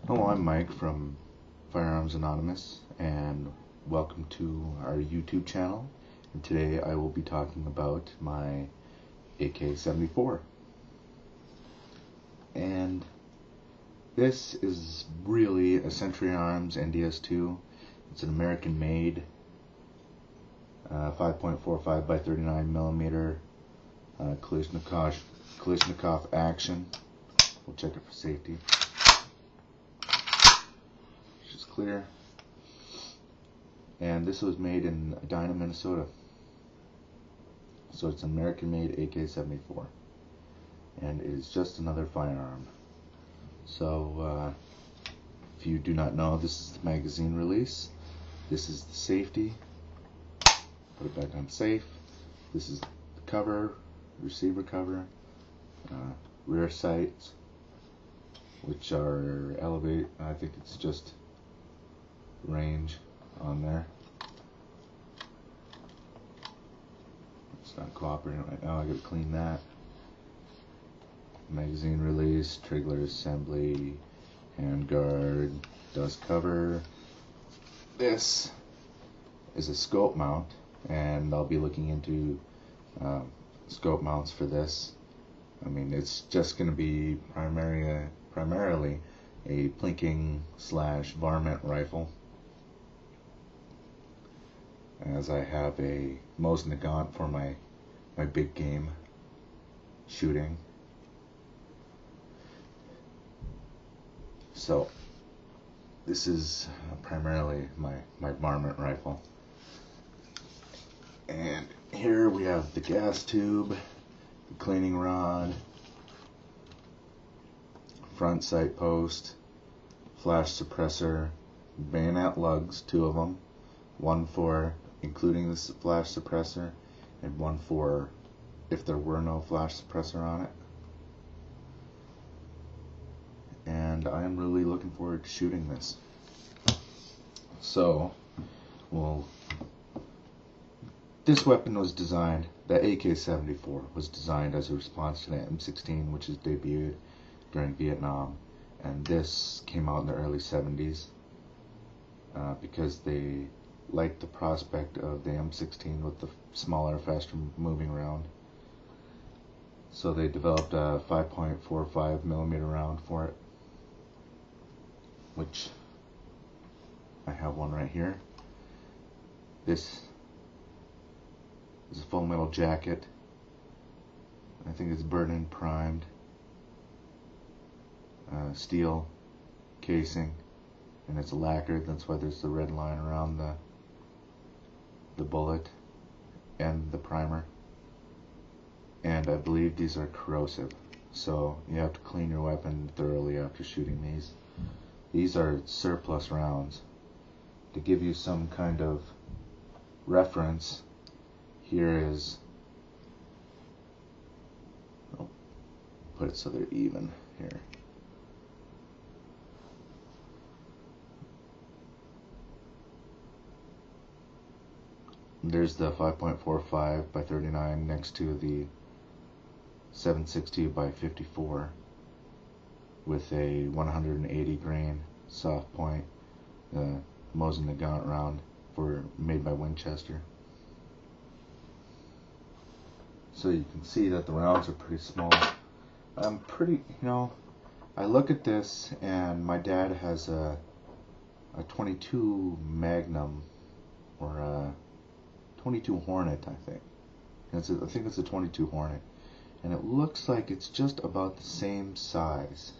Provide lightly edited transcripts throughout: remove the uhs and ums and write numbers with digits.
Hello, I'm Mike from Firearms Anonymous, and welcome to our YouTube channel. And today I will be talking about my AK-74. And this is really a Century Arms NDS-2. It's an American-made 5.45 by 39 millimeter Kalashnikov action. We'll check it for safety. It's clear. And this was made in Edina, Minnesota. So it's an American-made AK-74. And it is just another firearm. So, if you do not know, this is the magazine release. This is the safety. Put it back on safe. This is the cover, receiver cover, rear sights, which are elevate. I think it's just range on there. It's not cooperating right now. I gotta clean that. Magazine release, trigger assembly, handguard, dust cover. This is a scope mount, and I'll be looking into scope mounts for this. I mean, it's just going to be primarily a plinking / varmint rifle, as I have a Mosin Nagant for my big game shooting. So this is primarily my varmint rifle. And here we have the gas tube, the cleaning rod, front sight post, flash suppressor, bayonet lugs, 2 of them, one for including the flash suppressor, and one for if there were no flash suppressor on it. And I'm really looking forward to shooting this. So, this weapon was designed, the AK-74 was designed as a response to the M16, which is debuted during Vietnam, and this came out in the early 70s because they liked the prospect of the M16 with the smaller, faster moving round. So they developed a 5.45 millimeter round for it, which I have one right here. This is a full metal jacket. I think it's burn-in primed. Steel casing, and it's lacquered. That's why there's the red line around the bullet and the primer. And I believe these are corrosive, so you have to clean your weapon thoroughly after shooting these. These are surplus rounds. To give you some kind of reference, here is, I'll put it so they're even here. There's the 5.45 by 39 next to the 760 by 54 with a 180 grain soft point Mosin Nagant round made by Winchester. So you can see that the rounds are pretty small. I'm pretty, I look at this, and my dad has a 22 Magnum, or a 22 Hornet, I think. I think it's a 22 Hornet, and it looks like it's just about the same size.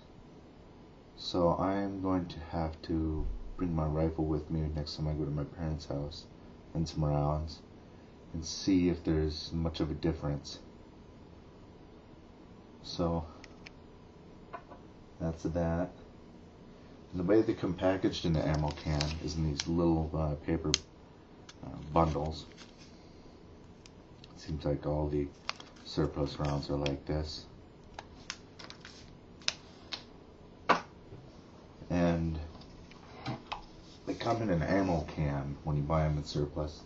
So I'm going to have to bring my rifle with me next time I go to my parents' house and some rounds, and see if there's much of a difference. So that's that. And the way they come packaged in the ammo can is in these little paper bundles. It seems like all the surplus rounds are like this. And they come in an ammo can when you buy them in surplus.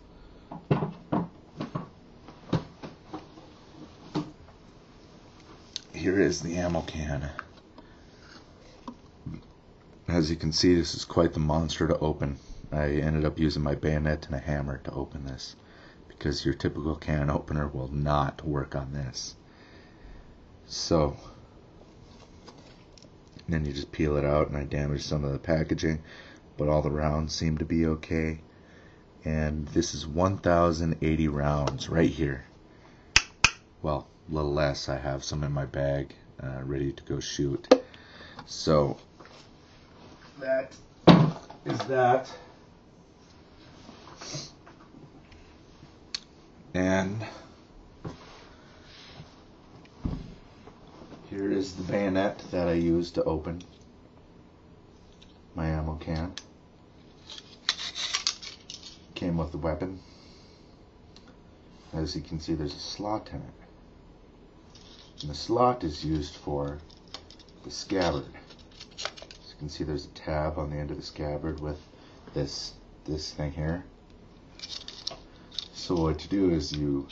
Here is the ammo can. As you can see, this is quite the monster to open. I ended up using my bayonet and a hammer to open this, because your typical can opener will not work on this. So then you just peel it out, and I damaged some of the packaging, but all the rounds seem to be okay. And this is 1,080 rounds right here. Well, a little less. I have some in my bag ready to go shoot. So that is that. And here is the bayonet that I used to open my ammo can. Came with the weapon. As you can see, there's a slot in it. And the slot is used for the scabbard. As you can see, there's a tab on the end of the scabbard with this thing here. So what you do is you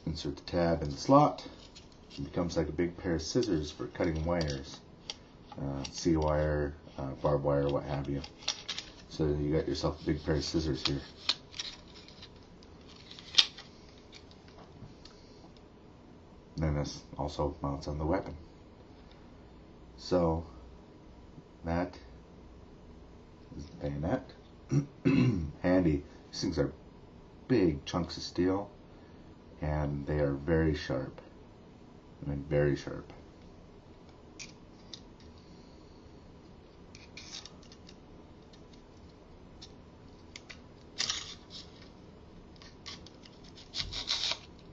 insert the tab in the slot. It becomes like a big pair of scissors for cutting wires, C-wire, barbed wire, what have you. So you got yourself a big pair of scissors here. And then this also mounts on the weapon. So that is the bayonet. Handy. These things are big chunks of steel, and they are very sharp. I mean, very sharp.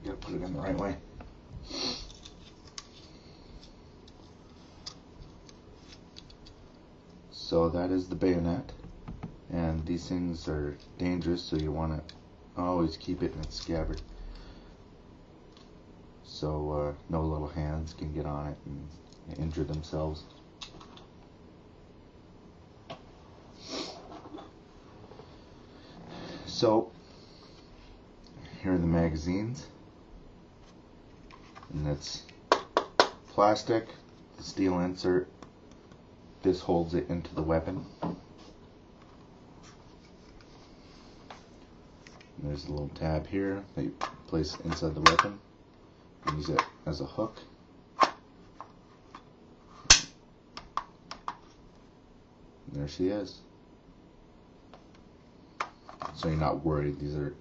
You gotta put it in the right way. So that is the bayonet, and these things are dangerous, so you want to always keep it in its scabbard, so no little hands can get on it and injure themselves. So here are the magazines, and it's plastic, the steel insert. This holds it into the weapon. And there's a little tab here that you place inside the weapon. Use it as a hook. And there she is. So you're not worried, these are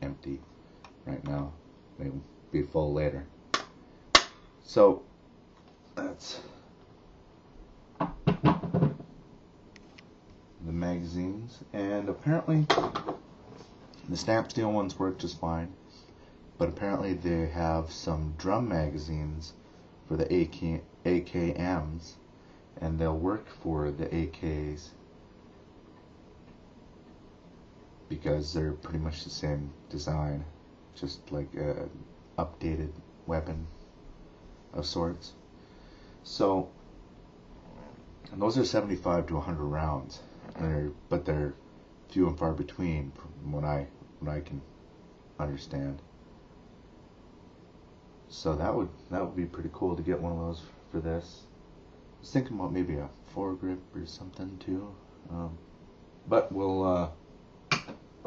empty right now. They'll be full later. So that's the magazines, and apparently the stamp steel ones work just fine, but apparently they have some drum magazines for the AKMs, and they'll work for the AKs because they're pretty much the same design, just like an updated weapon of sorts. So, and those are 75 to 100 rounds. But they're few and far between from what I can understand. So that would be pretty cool to get one of those for this. I was thinking about maybe a foregrip or something too, but we'll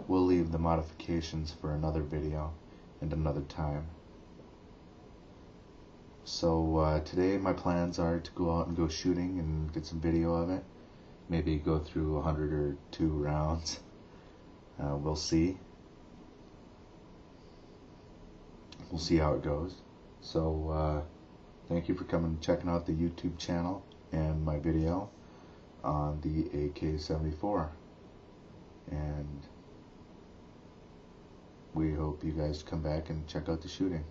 leave the modifications for another video and another time. So today my plans are to go out and go shooting and get some video of it. Maybe go through 100 or 2 rounds. We'll see. We'll see how it goes. So thank you for coming and checking out the YouTube channel and my video on the AK-74. And we hope you guys come back and check out the shooting.